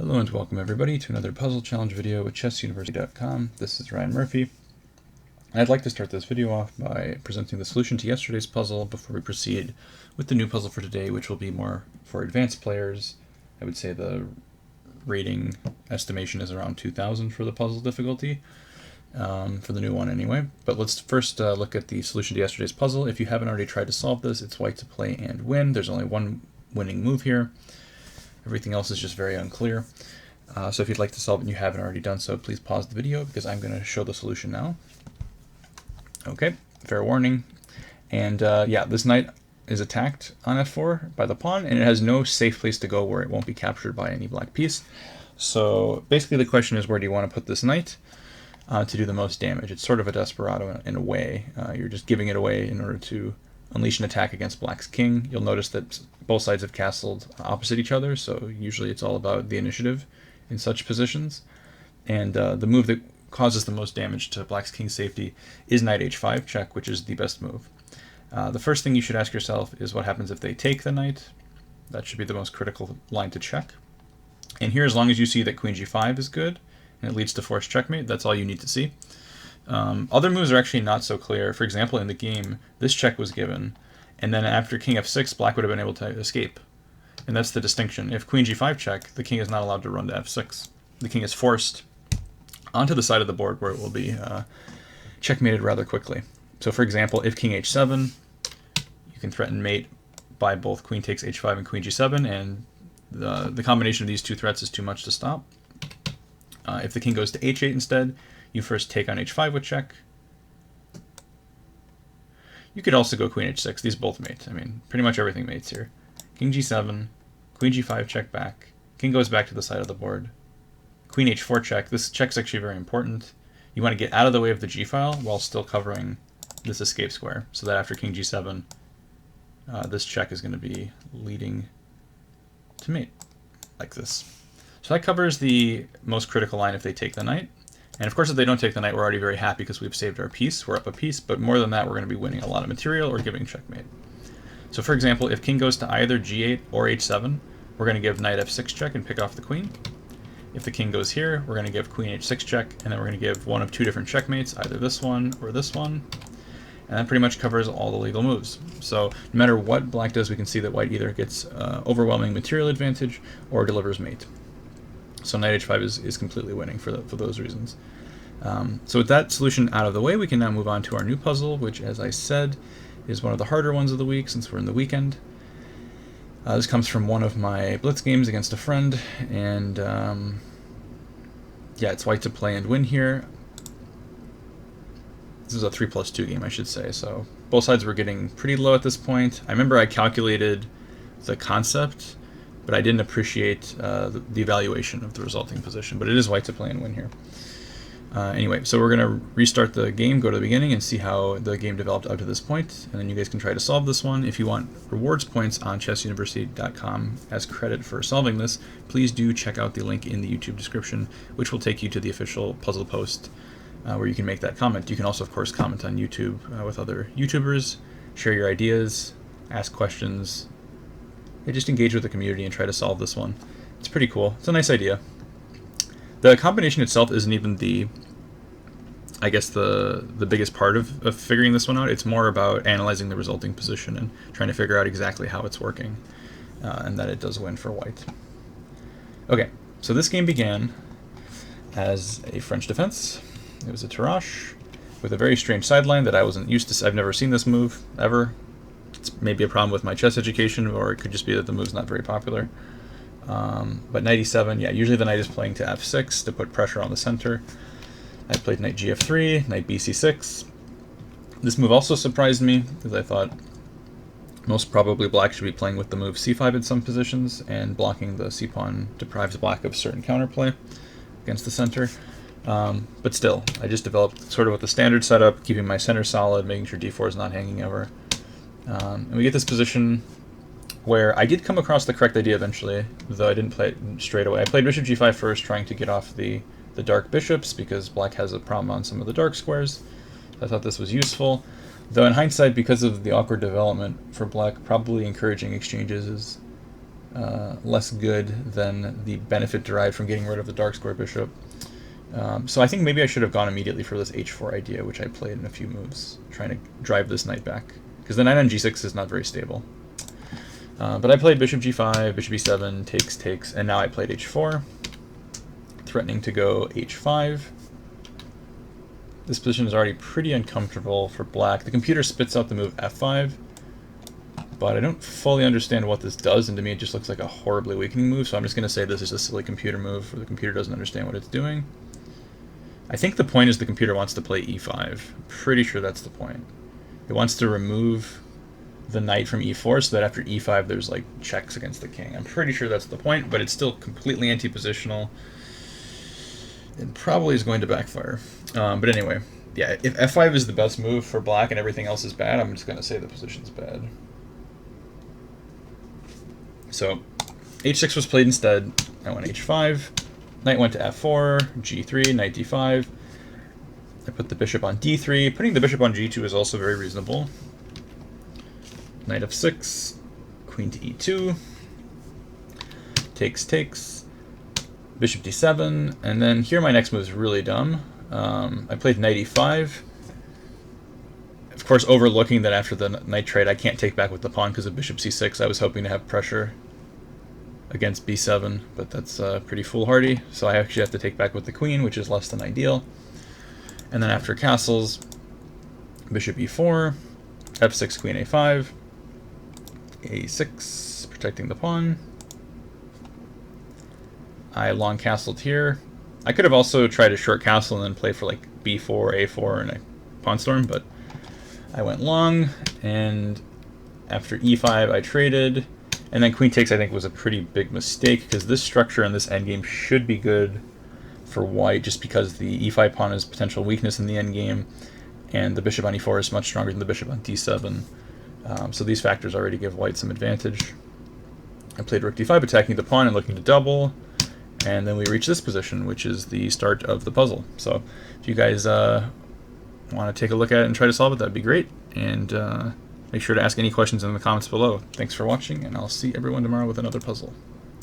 Hello and welcome everybody to another puzzle challenge video with ChessUniversity.com. This is Ryan Murphy. I'd like to start this video off by presenting the solution to yesterday's puzzle before we proceed with the new puzzle for today, which will be more for advanced players. I would say the rating estimation is around 2000 for the puzzle difficulty, for the new one anyway. But let's first look at the solution to yesterday's puzzle. If you haven't already tried to solve this, it's white to play and win. There's only one winning move here. Everything else is just very unclear. So if you'd like to solve it and you haven't already done so, please pause the video because I'm going to show the solution now. Okay, fair warning. And yeah, this knight is attacked on f4 by the pawn, and it has no safe place to go where it won't be captured by any black piece. So basically the question is, where do you want to put this knight to do the most damage? It's sort of a desperado in a way. You're just giving it away in order to unleash an attack against black's king. You'll notice that both sides have castled opposite each other, so usually it's all about the initiative in such positions. And the move that causes the most damage to black's king safety is knight h5 check, which is the best move. The first thing you should ask yourself is what happens if they take the knight. That should be the most critical line to check. And here, as long as you see that queen g5 is good and it leads to forced checkmate, that's all you need to see. Other moves are actually not so clear. For example, in the game, this check was given, and then after king f6, black would have been able to escape. And that's the distinction. If queen g5 check, the king is not allowed to run to f6. The king is forced onto the side of the board where it will be checkmated rather quickly. So for example, if king h7, you can threaten mate by both queen takes h5 and queen g7, and the combination of these two threats is too much to stop. If the king goes to h8 instead, you first take on h5 with check. You could also go queen h6. These both mate. I mean, pretty much everything mates here. King g7, queen g5 check back. King goes back to the side of the board. Queen h4 check. This check's actually very important. You want to get out of the way of the g-file while still covering this escape square, so that after king g7, this check is going to be leading to mate, like this. So that covers the most critical line if they take the knight. And of course, if they don't take the knight, we're already very happy because we've saved our piece. We're up a piece, but more than that, we're going to be winning a lot of material or giving checkmate. So for example, if king goes to either g8 or h7, we're going to give knight f6 check and pick off the queen. If the king goes here, we're going to give queen h6 check, and then we're going to give one of two different checkmates, either this one or this one. And that pretty much covers all the legal moves. So no matter what black does, we can see that white either gets overwhelming material advantage or delivers mate. So knight h5 is completely winning for those reasons. So with that solution out of the way, we can now move on to our new puzzle, which, as I said, is one of the harder ones of the week since we're in the weekend. This comes from one of my Blitz games against a friend, and yeah, it's white to play and win here. This is a 3+2 game, I should say, so both sides were getting pretty low at this point. I remember I calculated the concept, but I didn't appreciate the evaluation of the resulting position. But it is white to play and win here. Anyway, so we're going to restart the game, go to the beginning, and see how the game developed up to this point. And then you guys can try to solve this one. If you want rewards points on ChessUniversity.com as credit for solving this, please do check out the link in the YouTube description, which will take you to the official puzzle post where you can make that comment. You can also, of course, comment on YouTube with other YouTubers, share your ideas, ask questions. Just engage with the community and try to solve this one. It's pretty cool. It's a nice idea. The combination itself isn't even I guess the biggest part of figuring this one out. It's more about analyzing the resulting position and trying to figure out exactly how it's working, and that it does win for white. Okay, so this game began as a French defense. It was a Tarrasch with a very strange sideline that I wasn't used to. I've never seen this move, ever. It's maybe a problem with my chess education, or it could just be that the move's not very popular. But knight e7, yeah, usually the knight is playing to f6 to put pressure on the center. I played knight gf3, knight bc6. This move also surprised me, because I thought most probably black should be playing with the move c5 in some positions, and blocking the c-pawn deprives black of certain counterplay against the center. But still, I just developed sort of with the standard setup, keeping my center solid, making sure d4 is not hanging ever. And we get this position where I did come across the correct idea eventually, though I didn't play it straight away. I played bishop g5 first, trying to get off the dark bishops, because black has a problem on some of the dark squares. I thought this was useful. Though in hindsight, because of the awkward development for black, probably encouraging exchanges is less good than the benefit derived from getting rid of the dark square bishop. So I think maybe I should have gone immediately for this h4 idea, which I played in a few moves, trying to drive this knight back, because the knight on g6 is not very stable. But I played bishop g5, bishop e7, takes, and now I played h4, threatening to go h5. This position is already pretty uncomfortable for black. The computer spits out the move f5, but I don't fully understand what this does, and to me it just looks like a horribly weakening move, so I'm just going to say this is a silly computer move, where the computer doesn't understand what it's doing. I think the point is the computer wants to play e5. I'm pretty sure that's the point. It wants to remove the knight from e4 so that after e5 there's like checks against the king. I'm pretty sure that's the point, but it's still completely anti-positional. It probably is going to backfire. But anyway, yeah, if f5 is the best move for black and everything else is bad, I'm just going to say the position's bad. So h6 was played instead. I went h5. Knight went to f4, g3, knight d5. I put the bishop on d3. Putting the bishop on g2 is also very reasonable. Knight f6, queen to e2, takes, bishop d7, and then here my next move is really dumb. I played knight e5, of course overlooking that after the knight trade I can't take back with the pawn because of bishop c6. I was hoping to have pressure against b7, but that's pretty foolhardy, so I actually have to take back with the queen, which is less than ideal. And then after castles, bishop e4, f6, queen a5, a6, protecting the pawn. I long castled here. I could have also tried a short castle and then play for like b4, a4, and a pawn storm, but I went long, and after e5 I traded, and then queen takes I think was a pretty big mistake, because this structure and this endgame should be good for white, just because the e5 pawn is potential weakness in the endgame, and the bishop on e4 is much stronger than the bishop on d7. So these factors already give white some advantage. I played rook d5, attacking the pawn and looking to double, and then we reach this position, which is the start of the puzzle. So if you guys want to take a look at it and try to solve it, that'd be great. And make sure to ask any questions in the comments below. Thanks for watching, and I'll see everyone tomorrow with another puzzle.